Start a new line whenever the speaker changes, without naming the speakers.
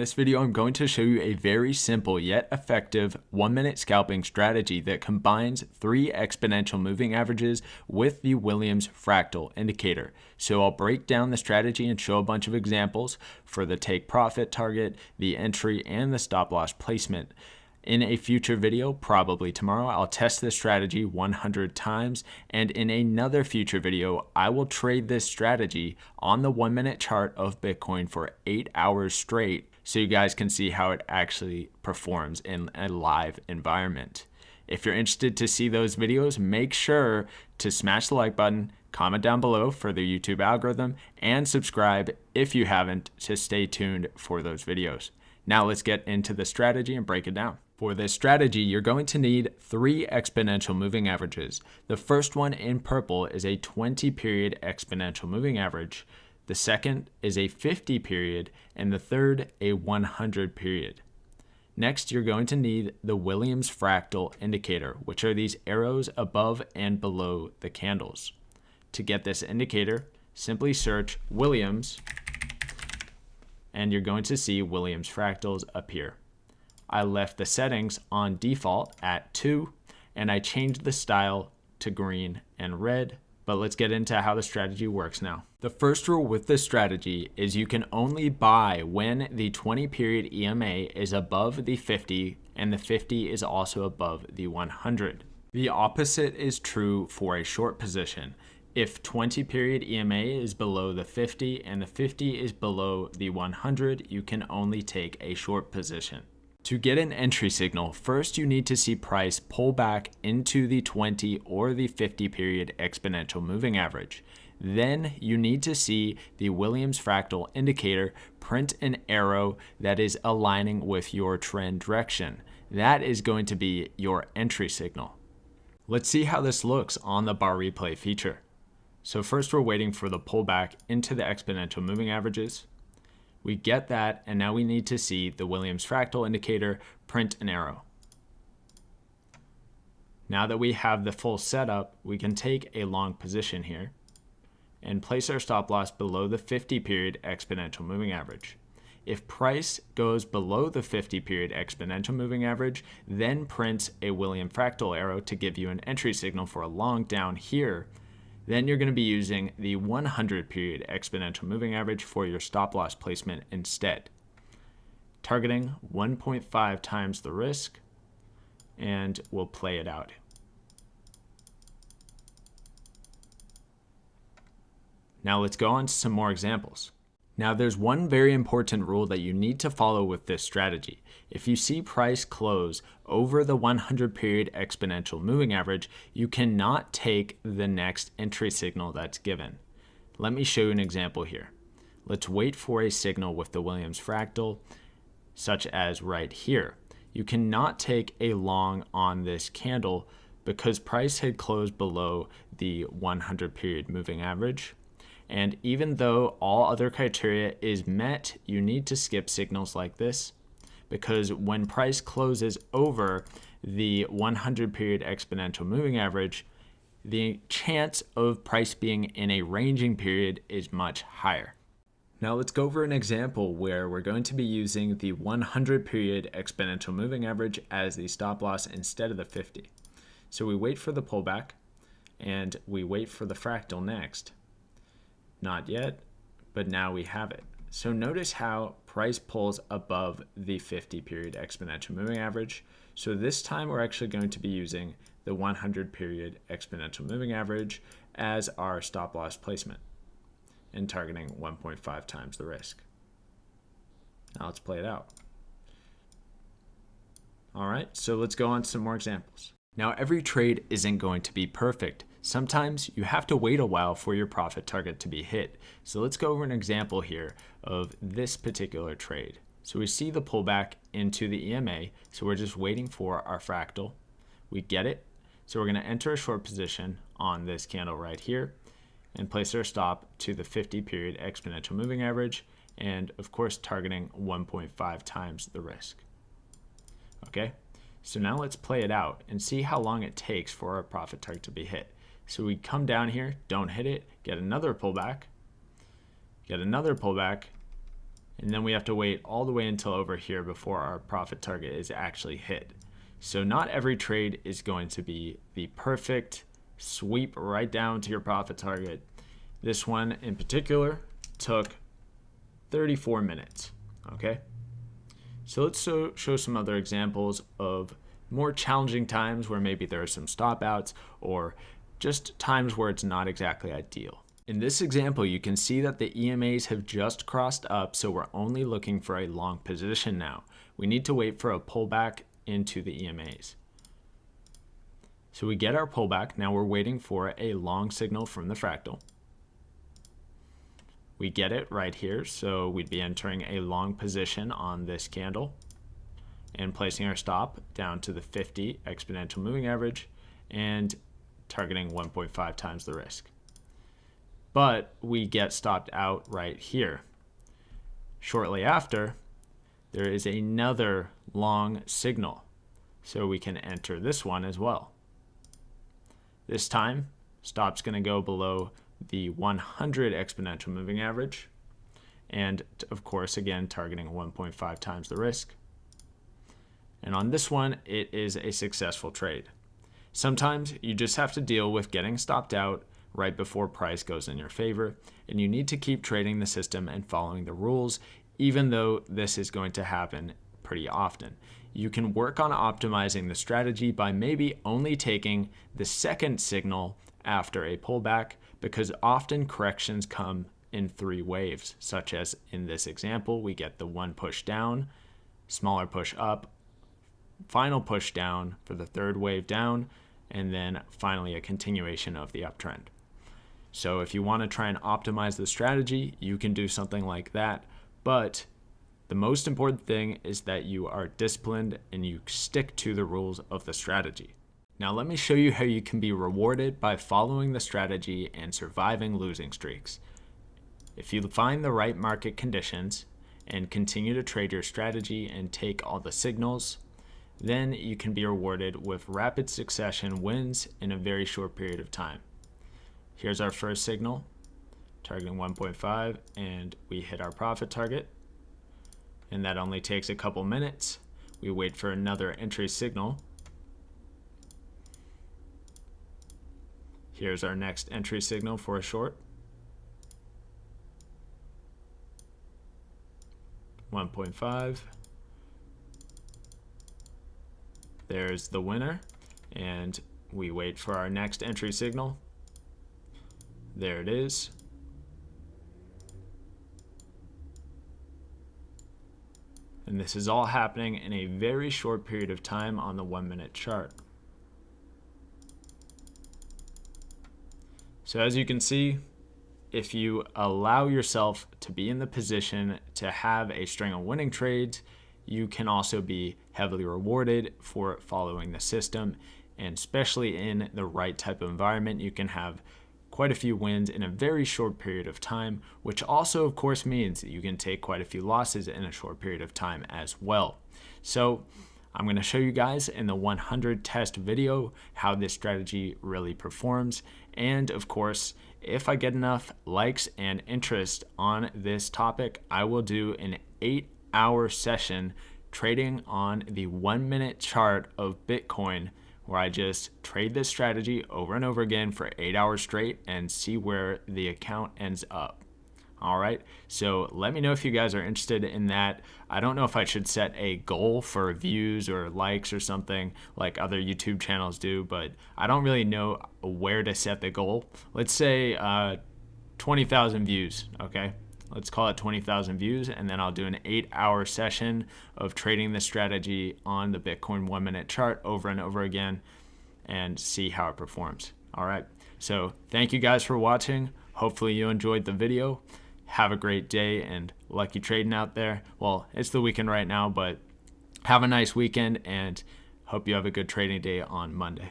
this video, I'm going to show you a very simple yet effective 1-minute scalping strategy that combines 3 exponential moving averages with the Williams fractal indicator. So I'll break down the strategy and show a bunch of examples for the take profit target, the entry, and the stop loss placement. In a future video, probably tomorrow, I'll test this strategy 100 times, and in another future video, I will trade this strategy on the 1-minute chart of Bitcoin for 8 hours straight so you guys can see how it actually performs in a live environment. If you're interested to see those videos, make sure to smash the like button, comment down below for the YouTube algorithm, and subscribe if you haven't to stay tuned for those videos. Now let's get into the strategy and break it down. For this strategy, you're going to need 3 exponential moving averages. The first one in purple is a 20-period exponential moving average. The second is a 50-period, and the third a 100-period. Next, you're going to need the Williams fractal indicator, which are these arrows above and below the candles. To get this indicator, simply search Williams, and you're going to see Williams fractals appear. I left the settings on default at 2, and I changed the style to green and red, but let's get into how the strategy works now. The first rule with this strategy is you can only buy when the 20-period EMA is above the 50 and the 50 is also above the 100. The opposite is true for a short position. If 20-period EMA is below the 50 and the 50 is below the 100, you can only take a short position. To get an entry signal, first you need to see price pull back into the 20 or the 50-period exponential moving average. Then you need to see the Williams fractal indicator print an arrow that is aligning with your trend direction. That is going to be your entry signal. Let's see how this looks on the bar replay feature. So first we're waiting for the pullback into the exponential moving averages. We get that, and now we need to see the Williams fractal indicator print an arrow. Now that we have the full setup, we can take a long position here and place our stop loss below the 50-period exponential moving average. If price goes below the 50-period exponential moving average, then print a Williams fractal arrow to give you an entry signal for a long down here. Then you're going to be using the 100-period exponential moving average for your stop loss placement instead. Targeting 1.5 times the risk, and we'll play it out. Now let's go on to some more examples. Now there's one very important rule that you need to follow with this strategy. If you see price close over the 100-period exponential moving average, you cannot take the next entry signal that's given. Let me show you an example here. Let's wait for a signal with the Williams fractal, such as right here. You cannot take a long on this candle because price had closed below the 100-period moving average. And even though all other criteria is met, you need to skip signals like this because when price closes over the 100-period exponential moving average, the chance of price being in a ranging period is much higher. Now let's go over an example where we're going to be using the 100-period exponential moving average as the stop loss instead of the 50. So we wait for the pullback and we wait for the fractal next. Not yet, but now we have it. So notice how price pulls above the 50-period exponential moving average. So this time we're actually going to be using the 100-period exponential moving average as our stop loss placement and targeting 1.5 times the risk. Now let's play it out. All right, so let's go on to some more examples. Now every trade isn't going to be perfect. Sometimes you have to wait a while for your profit target to be hit. So let's go over an example here of this particular trade. So we see the pullback into the EMA. So we're just waiting for our fractal. We get it. So we're going to enter a short position on this candle right here and place our stop to the 50-period exponential moving average. And of course, targeting 1.5 times the risk. Okay. So now let's play it out and see how long it takes for our profit target to be hit. So we come down here, don't hit it, get another pullback, And then we have to wait all the way until over here before our profit target is actually hit. So not every trade is going to be the perfect sweep right down to your profit target. This one in particular took 34 minutes, okay? So let's show some other examples of more challenging times where maybe there are some stop outs or just times where it's not exactly ideal. In this example, you can see that the EMAs have just crossed up, so we're only looking for a long position now. We need to wait for a pullback into the EMAs. So we get our pullback. Now we're waiting for a long signal from the fractal. We get it right here, so we'd be entering a long position on this candle and placing our stop down to the 50 exponential moving average and targeting 1.5 times the risk. But we get stopped out right here. Shortly after, there is another long signal, so we can enter this one as well. This time, stop's going to go below the 100 exponential moving average, and of course, again, targeting 1.5 times the risk. And on this one, it is a successful trade. Sometimes you just have to deal with getting stopped out right before price goes in your favor, and you need to keep trading the system and following the rules, even though this is going to happen pretty often. You can work on optimizing the strategy by maybe only taking the second signal after a pullback, because often corrections come in 3 waves, such as in this example, we get the one push down, smaller push up, final push down for the 3rd wave down, and then finally a continuation of the uptrend. So if you want to try and optimize the strategy, you can do something like that. But the most important thing is that you are disciplined and you stick to the rules of the strategy. Now let me show you how you can be rewarded by following the strategy and surviving losing streaks. If you find the right market conditions and continue to trade your strategy and take all the signals, then you can be rewarded with rapid succession wins in a very short period of time. Here's our first signal, targeting 1.5, and we hit our profit target. And that only takes a couple minutes. We wait for another entry signal. Here's our next entry signal for a short. 1.5. There's the winner, and we wait for our next entry signal. There it is. And this is all happening in a very short period of time on the 1-minute chart. So as you can see, if you allow yourself to be in the position to have a string of winning trades, you can also be heavily rewarded for following the system. And especially in the right type of environment, you can have quite a few wins in a very short period of time, which also of course means that you can take quite a few losses in a short period of time as well. So I'm going to show you guys in the 100 test video how this strategy really performs. And of course, if I get enough likes and interest on this topic, I will do an 8-hour session trading on the 1-minute chart of Bitcoin, where I just trade this strategy over and over again for 8 hours straight and see where the account ends up. All right, so let me know if you guys are interested in that. I don't know if I should set a goal for views or likes or something like other YouTube channels do, but I don't really know where to set the goal. Let's say 20,000 views, okay? Let's call it 20,000 views, and then I'll do an 8-hour session of trading the strategy on the Bitcoin 1-minute chart over and over again and see how it performs. All right, so thank you guys for watching. Hopefully you enjoyed the video. Have a great day and lucky trading out there. Well, it's the weekend right now, but have a nice weekend and hope you have a good trading day on Monday.